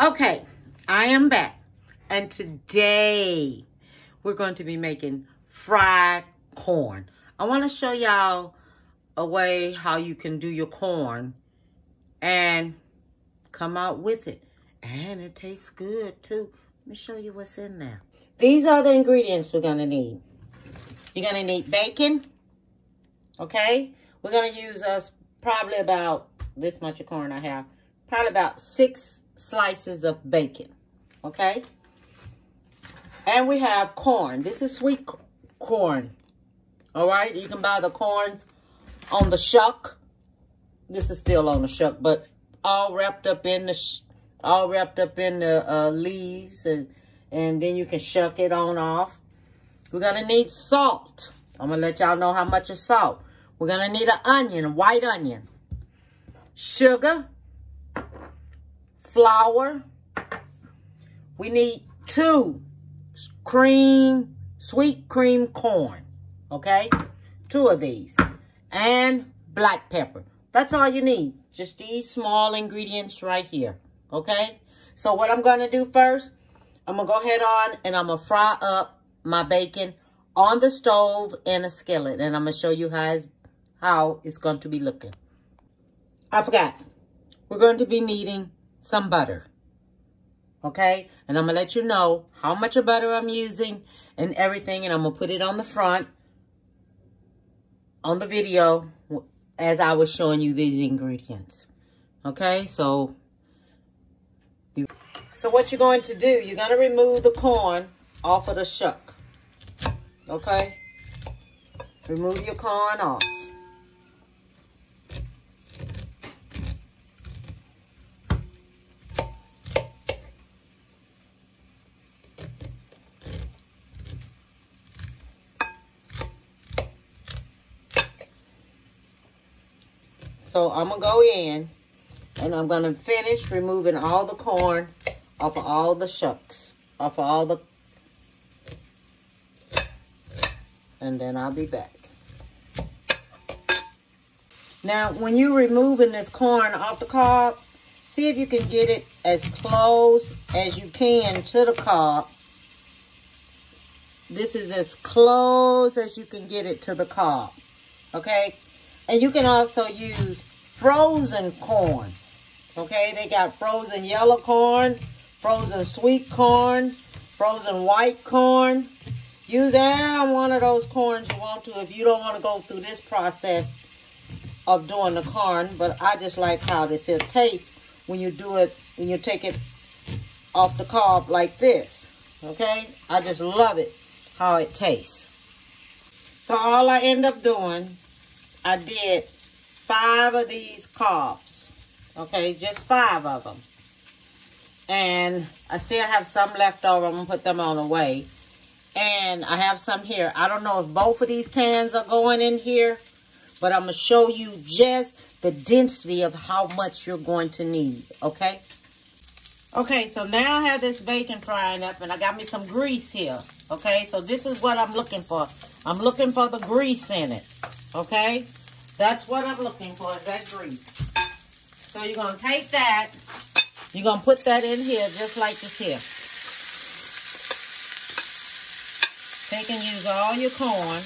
Okay, I am back, and today we're going to be making fried corn. I want to show y'all a way how you can do your corn and come out with it. And it tastes good too. Let me show you what's in there. These are the ingredients we're going to need. You're going to need bacon, okay? We're going to use probably about this much of corn I have. Probably about 6 slices of bacon, okay? And we have corn. This is sweet corn, all right? You can buy the corns on the shuck. This is still on the shuck, but all wrapped up in the leaves, and then you can shuck it on off. We're gonna need salt. I'm gonna let y'all know how much of salt. We're gonna need an onion, a white onion, sugar, flour. We need 2 sweet cream corn, okay? 2 of these, and black pepper. That's all you need. Just these small ingredients right here, okay? So what I'm gonna do first, I'm gonna go ahead on and I'm gonna fry up my bacon on the stove in a skillet, and I'm gonna show you how it's going to be looking. I forgot. We're going to be needing some butter, okay? And I'm gonna let you know how much of butter I'm using and everything, and I'm gonna put it on the front on the video as I was showing you these ingredients, okay? So what you're going to do, you're going to remove the corn off of the shuck, okay? Remove your corn off. So I'm going to go in and I'm going to finish removing all the corn off of all the shucks, off of all the, and then I'll be back. Now, when you're removing this corn off the cob, see if you can get it as close as you can to the cob. This is as close as you can get it to the cob, okay? And you can also use frozen corn, okay? They got frozen yellow corn, frozen sweet corn, frozen white corn. Use any one of those corns you want to if you don't want to go through this process of doing the corn. But I just like how this here tastes when you do it, when you take it off the cob like this, okay? I just love it, how it tastes. So all I end up doing, I did 5 of these cobs, okay? Just 5 of them. And I still have some left over. I'm going to put them on the way. And I have some here. I don't know if both of these cans are going in here, but I'm going to show you just the density of how much you're going to need, okay? Okay, so now I have this bacon frying up, and I got me some grease here, okay? So this is what I'm looking for. I'm looking for the grease in it, okay? That's what I'm looking for, is that grease. So you're going to take that. You're going to put that in here just like this here. Take and use all your corn.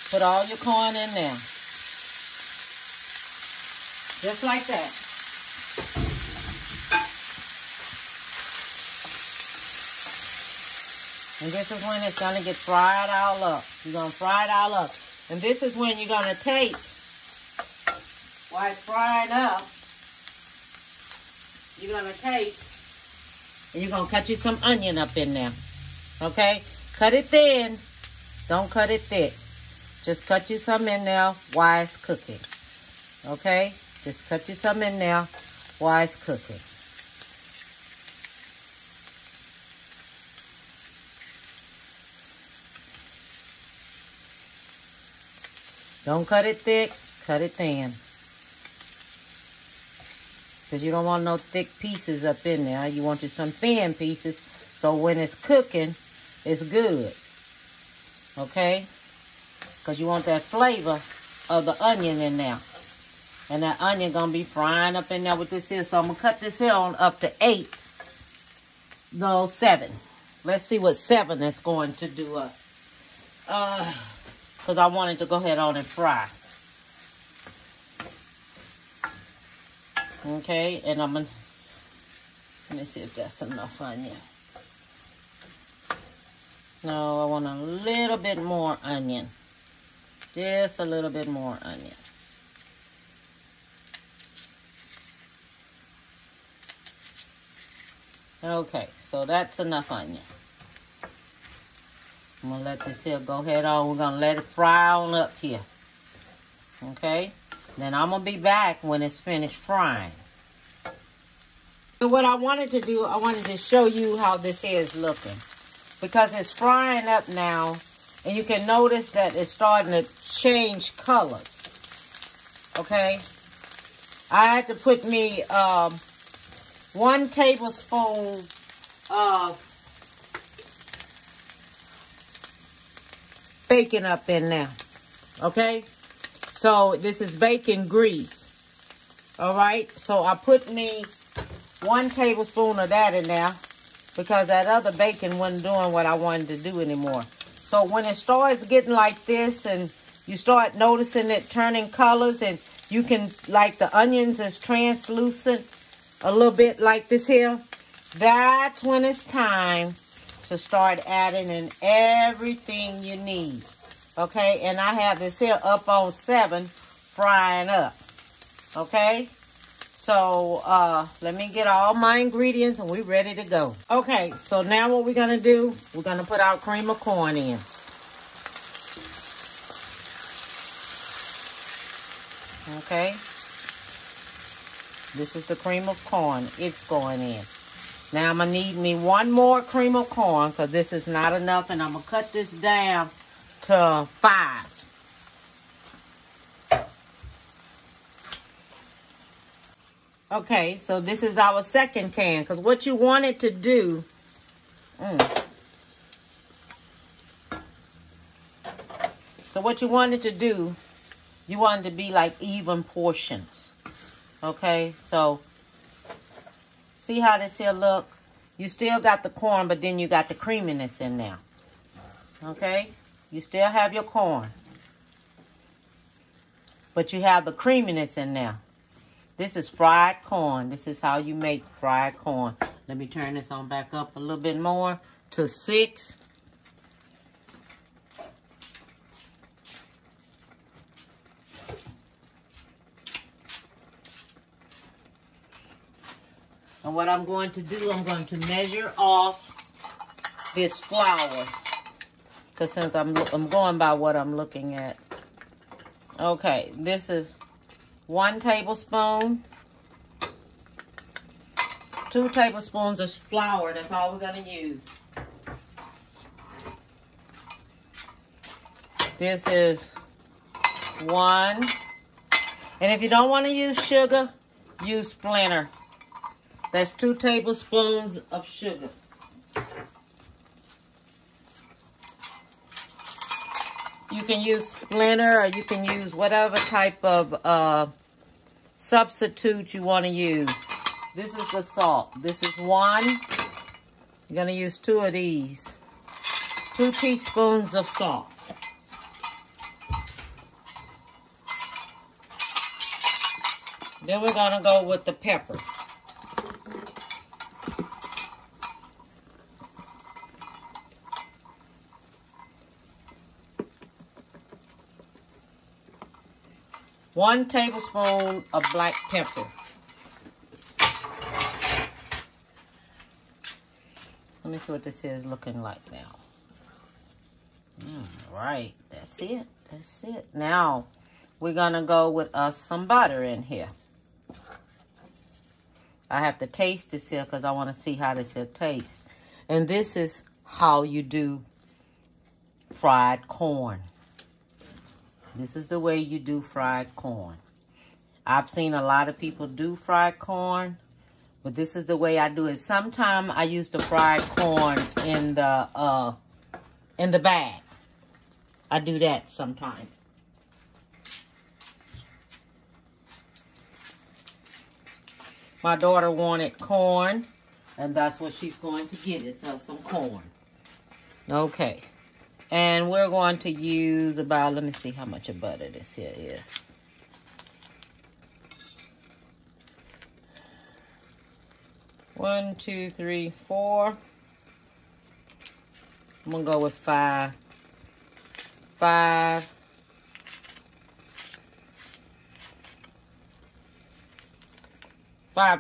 Put all your corn in there. Just like that. And this is when it's going to get fried all up. You're going to fry it all up. And this is when you're going to take, while it's frying up, you're going to take, and you're going to cut you some onion up in there, okay? Cut it thin. Don't cut it thick. Just cut you some in there while it's cooking, okay? Just cut you some in there while it's cooking. Don't cut it thick, cut it thin. Because you don't want no thick pieces up in there. You want some thin pieces, so when it's cooking, it's good. Okay? Because you want that flavor of the onion in there. And that onion gonna be frying up in there with this here. So I'm gonna cut this here on up to 8. No, 7. Let's see what 7 is going to do us. Because I wanted to go ahead on and fry. Okay, and I'm gonna, let me see if that's enough onion. No, I want a little bit more onion. Just a little bit more onion. Okay, so that's enough onion. I'm going to let this here go ahead on. We're going to let it fry on up here. Okay? Then I'm going to be back when it's finished frying. So what I wanted to do, I wanted to show you how this here is looking. Because it's frying up now. And you can notice that it's starting to change colors. Okay? I had to put me 1 tablespoon of bacon up in there. Okay? So this is bacon grease. Alright? So I put me 1 tablespoon of that in there because that other bacon wasn't doing what I wanted to do anymore. So when it starts getting like this and you start noticing it turning colors and you can, like the onions is translucent a little bit like this here, that's when it's time to start adding in everything you need. Okay, and I have this here up on 7 frying up. Okay, so let me get all my ingredients and we're ready to go. Okay, so now what we're gonna do, we're gonna put our cream of corn in. Okay, this is the cream of corn. It's going in. Now I'm gonna need me 1 more cream of corn because this is not enough, and I'm gonna cut this down to 5. Okay, so this is our second can, because what you want it to do, so what you want it to do, you want it to be like even portions. Okay, so see how this here look? You still got the corn, but then you got the creaminess in there. Okay, you still have your corn, but you have the creaminess in there. This is fried corn. This is how you make fried corn. Let me turn this on back up a little bit more to 6. And what I'm going to do, I'm going to measure off this flour. Because since I'm going by what I'm looking at. Okay, this is 1 tablespoon. 2 tablespoons of flour. That's all we're going to use. This is 1. And if you don't want to use sugar, use Splinter. That's 2 tablespoons of sugar. You can use Splinter or you can use whatever type of substitute you want to use. This is the salt. This is 1. You're going to use 2 of these. 2 teaspoons of salt. Then we're going to go with the pepper. One tablespoon of black pepper. Let me see what this is looking like now. Right, that's it. That's it. Now, we're going to go with some butter in here. I have to taste this here because I want to see how this here tastes. And this is how you do fried corn. This is the way you do fried corn. I've seen a lot of people do fried corn, but this is the way I do it. Sometimes I use the fried corn in the bag. I do that sometimes. My daughter wanted corn, and that's what she's going to get, is some corn. Okay. And we're going to use about, let me see how much of butter this here is. One, two, three, four. I'm going to go with five. 5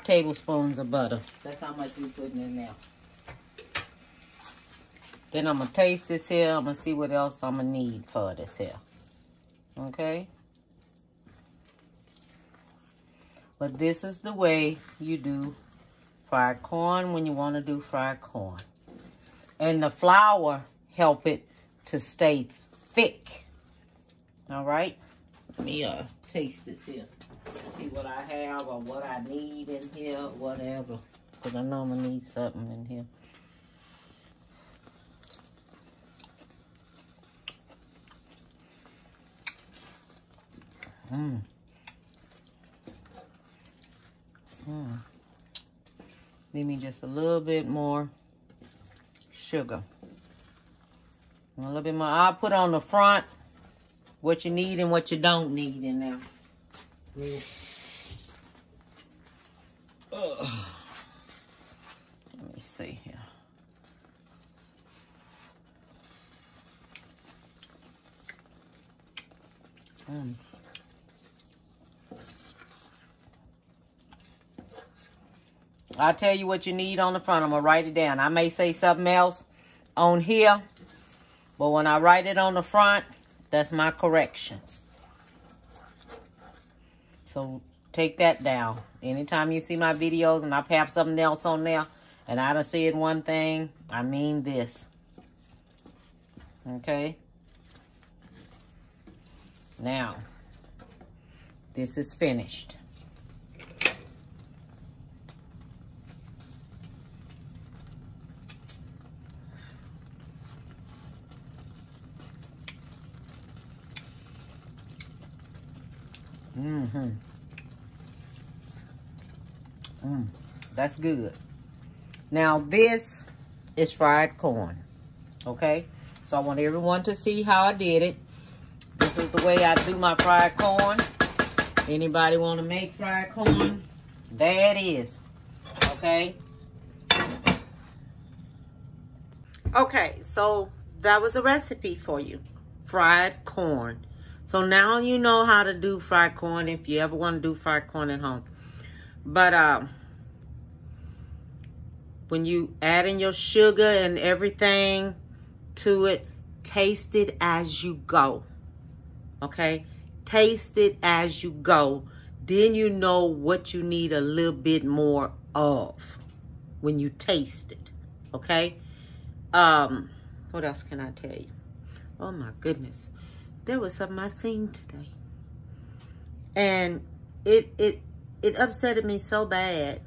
tablespoons of butter. That's how much we're putting in there. Then I'm going to taste this here. I'm going to see what else I'm going to need for this here. Okay? But this is the way you do fried corn when you want to do fried corn. And the flour help it to stay thick. All right? Let me taste this here. See what I have or what I need in here, whatever. Because I know I'm going to need something in here. Need me just a little bit more sugar. A little bit more. I'll put on the front what you need and what you don't need in there. Let me see here. I'll tell you what you need on the front. I'm going to write it down. I may say something else on here, but when I write it on the front, that's my corrections. So take that down. Anytime you see my videos and I have something else on there and I don't see it one thing, I mean this. Okay? Now, this is finished. That's good. Now this is fried corn. Okay? So I want everyone to see how I did it. This is the way I do my fried corn. Anybody want to make fried corn? There it is. Okay? Okay, so that was a recipe for you. Fried corn. So now you know how to do fried corn if you ever want to do fried corn at home. But when you add in your sugar and everything to it, taste it as you go. Okay? Taste it as you go. Then you know what you need a little bit more of when you taste it. Okay? What else can I tell you? Oh my goodness. There was something I seen today. And it upset me so bad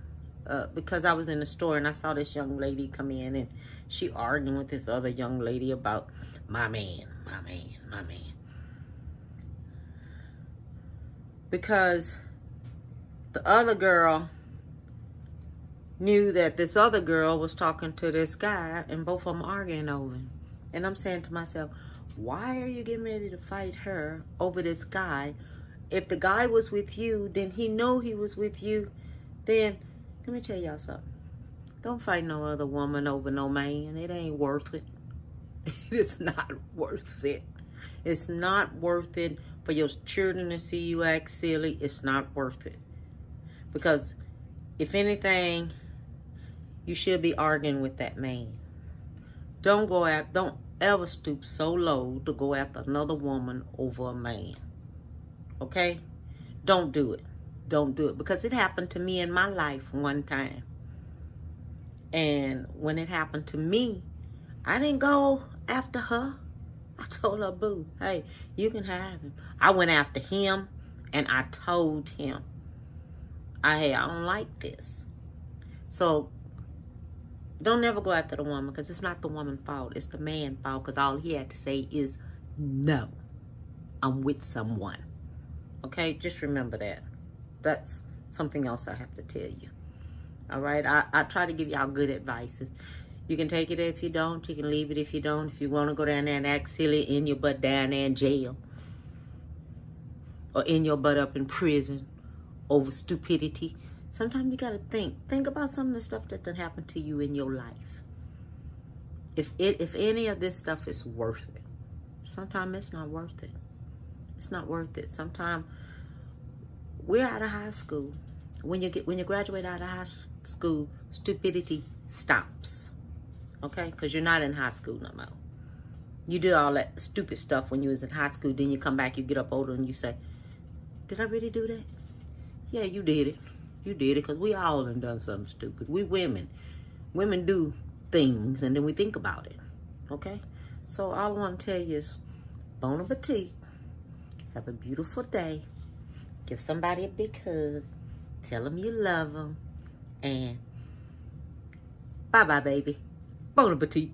because I was in the store and I saw this young lady come in and she arguing with this other young lady about my man. Because the other girl knew that this other girl was talking to this guy and both of them arguing over him. And I'm saying to myself, why are you getting ready to fight her over this guy? If the guy was with you, then he know he was with you. Then, let me tell y'all something. Don't fight no other woman over no man. It ain't worth it. It's not worth it. It's not worth it for your children to see you act silly. It's not worth it. Because, if anything, you should be arguing with that man. Don't ever stoop so low to go after another woman over a man. Okay? Don't do it. Don't do it. Because it happened to me in my life one time. And when it happened to me, I didn't go after her. I told her, boo, hey, you can have him. I went after him and I told him, hey, I don't like this. So, don't never go after the woman because it's not the woman's fault. It's the man's fault because all he had to say is, no, I'm with someone. Okay, just remember that. That's something else I have to tell you. All right? I try to give y'all good advices. You can take it if you don't. You can leave it if you don't. If you want to go down there and act silly, in your butt down there in jail. Or in your butt up in prison over stupidity. Sometimes you got to think. Think about some of the stuff that done happened to you in your life. If any of this stuff is worth it. Sometimes it's not worth it. It's not worth it. Sometimes we're out of high school. When you graduate out of high school, stupidity stops. Okay? Because you're not in high school no more. You did all that stupid stuff when you was in high school. Then you come back, you get up older, and you say, did I really do that? Yeah, you did it. You did it, because we all done something stupid. We women. Women do things, and then we think about it. Okay? So all I want to tell you is, bon appetit. Have a beautiful day. Give somebody a big hug. Tell them you love them. And bye-bye, baby. Bon appetit.